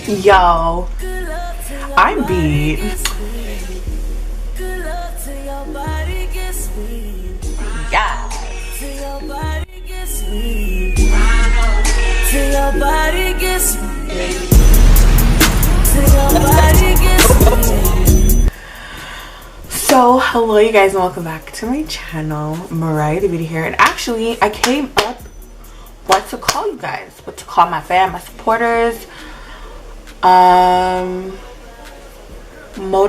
Yo, I'm beat. Yeah. So hello you guys and welcome back to my channel. Mariah the Beauty here, and actually I came up what to call you guys, what to call my fam, my supporters, Moda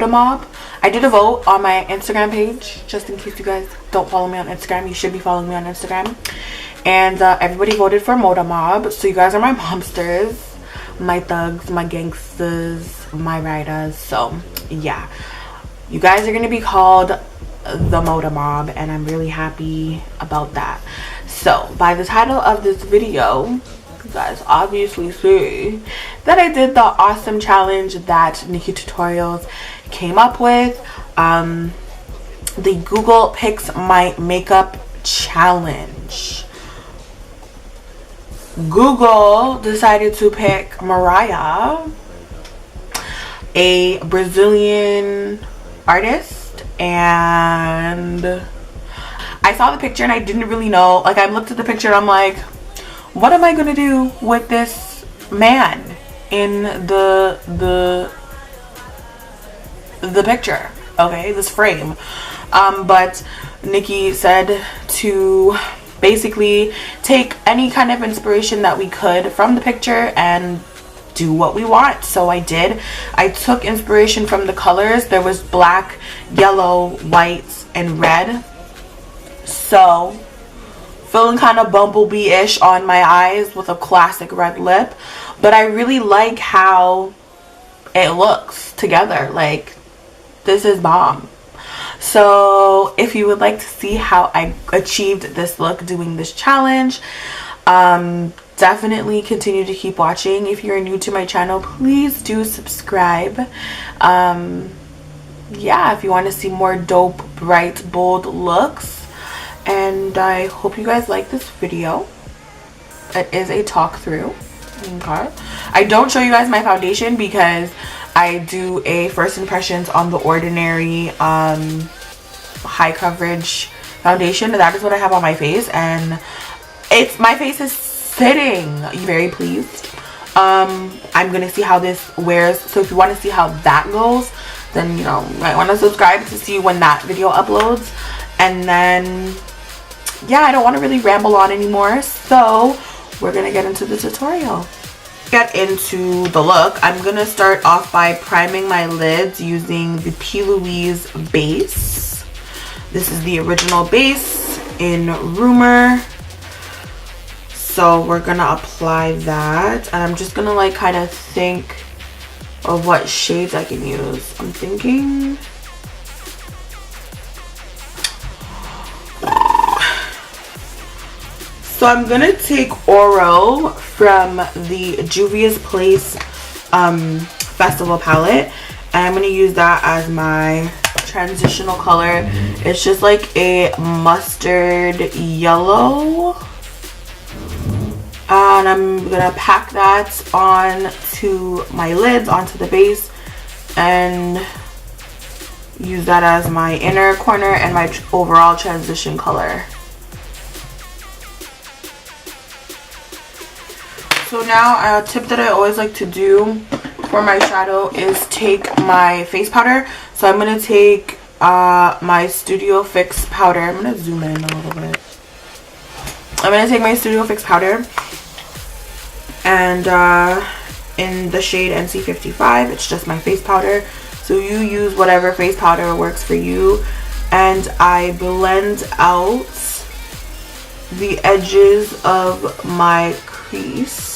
Mob. I did a vote on my Instagram page, just in case you guys don't follow me on Instagram. You should be following me on Instagram. And everybody voted for Moda Mob. So you guys are my mobsters, my thugs, my gangsters, my riders. So yeah, you guys are going to be called the Moda Mob, and I'm really happy about that. So by the title of this video, you guys obviously see that I did the awesome challenge that Nikki Tutorials came up with, the Google Picks My Makeup Challenge. Google decided to pick Mariah, a Brazilian artist, and I saw the picture and I didn't really know, like I looked at the picture and I'm like, what am I gonna do with this man in the picture, okay, this frame. But Nikki said to basically take any kind of inspiration that we could from the picture and do what we want. So I did. I took inspiration from the colors. There was black, yellow, white, and red. So feeling kind of bumblebee-ish on my eyes with a classic red lip, but I really like how it looks together. Like, this is bomb. So if you would like to see how I achieved this look doing this challenge, definitely continue to keep watching. If you're new to my channel, please do subscribe. Yeah, if you want to see more dope, bright, bold looks. And I hope you guys like this video. It is a talk through. Okay. I don't show you guys my foundation because I do a first impressions on the Ordinary high coverage foundation. That is what I have on my face, and my face is sitting. Very pleased. I'm gonna see how this wears, so if you want to see how that goes, then you know, you might want to subscribe to see when that video uploads. And then yeah, I don't want to really ramble on anymore, so we're gonna get into the tutorial. Get into the look. I'm gonna start off by priming my lids using the P. Louise base. This is the original base in Rumor. So we're gonna apply that, and I'm just gonna like kind of think of what shades I can use. I'm thinking so I'm gonna take Oro from the Juvia's Place Festival palette, and I'm gonna use that as my transitional color. It's just like a mustard yellow, and I'm gonna pack that on to my lids, onto the base, and use that as my inner corner and my overall transition color. So now a tip that I always like to do for my shadow is take my face powder. So I'm going to take my Studio Fix powder. I'm going to zoom in a little bit. I'm going to take my Studio Fix powder, and in the shade NC55, it's just my face powder. So you use whatever face powder works for you. And I blend out the edges of my crease.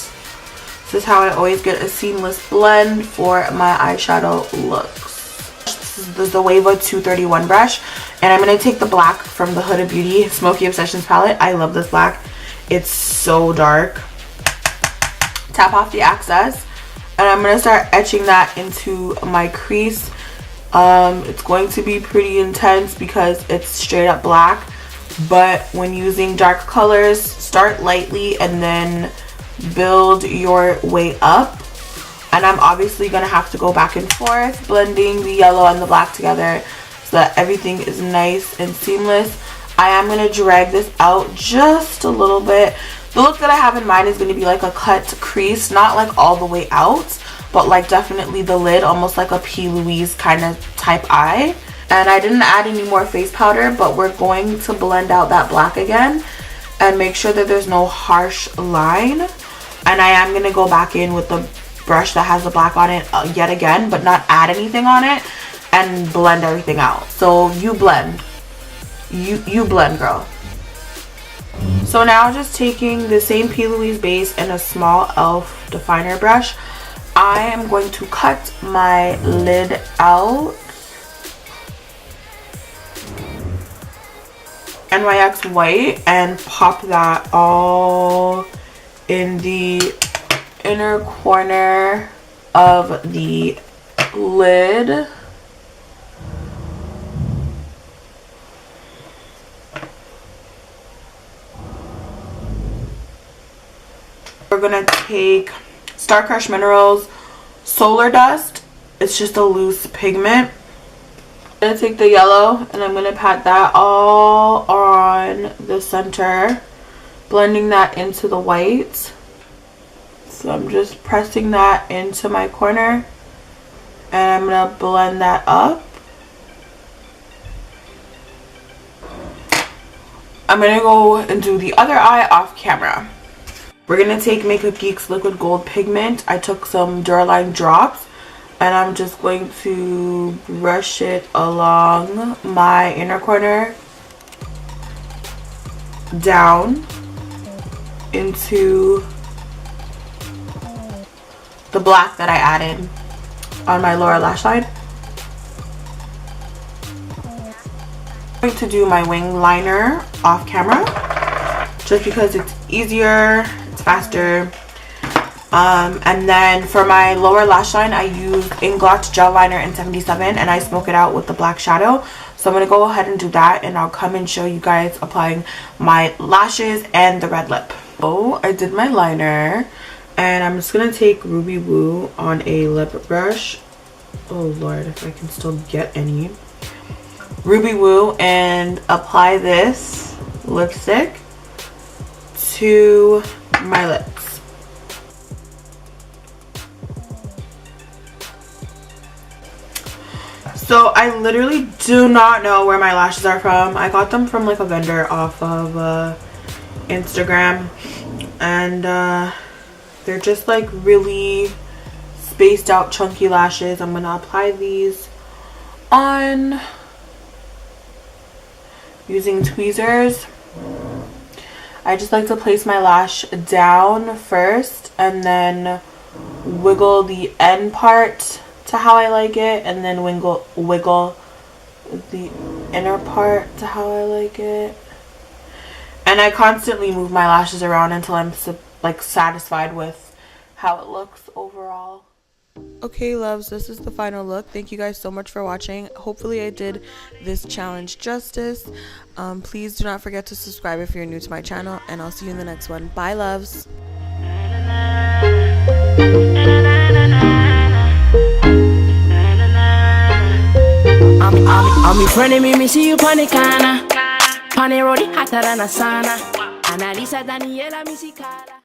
This is how I always get a seamless blend for my eyeshadow looks. This is the Zoeva 231 brush, and I'm going to take the black from the Huda Beauty Smoky Obsessions palette. I love this black. It's so dark. Tap off the excess, and I'm going to start etching that into my crease. It's going to be pretty intense because it's straight up black, but when using dark colors, start lightly and then build your way up. And I'm obviously going to have to go back and forth, blending the yellow and the black together so that everything is nice and seamless. I am going to drag this out just a little bit. The look that I have in mind is going to be like a cut crease, not like all the way out, but like definitely the lid, almost like a P. Louise kind of type eye. And I didn't add any more face powder, but we're going to blend out that black again and make sure that there's no harsh line. And I am going to go back in with the brush that has the black on it yet again, but not add anything on it, and blend everything out. So you blend. You blend, girl. So now just taking the same P. Louise base and a small e.l.f. definer brush, I am going to cut my lid out. NYX white and pop that all in the inner corner of the lid. We're gonna take Star Crush Minerals Solar Dust. It's just a loose pigment. I'm gonna take the yellow and I'm gonna pat that all on the center, blending that into the white. So I'm just pressing that into my corner and I'm gonna blend that up. I'm gonna go and do the other eye off camera. We're gonna take Makeup Geek's Liquid Gold Pigment. I took some Duraline drops and I'm just going to brush it along my inner corner, down into the black that I added on my lower lash line. I'm going to do my wing liner off camera just because it's easier, it's faster. And then for my lower lash line, I used Inglot Gel Liner in 77 and I smoke it out with the black shadow. So I'm going to go ahead and do that and I'll come and show you guys applying my lashes and the red lip. Oh, I did my liner and I'm just going to take Ruby Woo on a lip brush. Oh Lord, if I can still get any. Ruby Woo, and apply this lipstick to my lips. So I literally do not know where my lashes are from. I got them from like a vendor off of Instagram, and they're just like really spaced out chunky lashes. I'm gonna apply these on using tweezers. I just like to place my lash down first and then wiggle the end part to how I like it, and then wiggle the inner part to how I like it. And I constantly move my lashes around until I'm like satisfied with how it looks overall. Okay loves, this is the final look. Thank you guys so much for watching. Hopefully I did this challenge justice. Please do not forget to subscribe if you're new to my channel, and I'll see you in the next one. Bye loves. I'm in front of me see you pon the corner. Pon the road, hotter than a sauna. Analisa Daniela, me see Carla.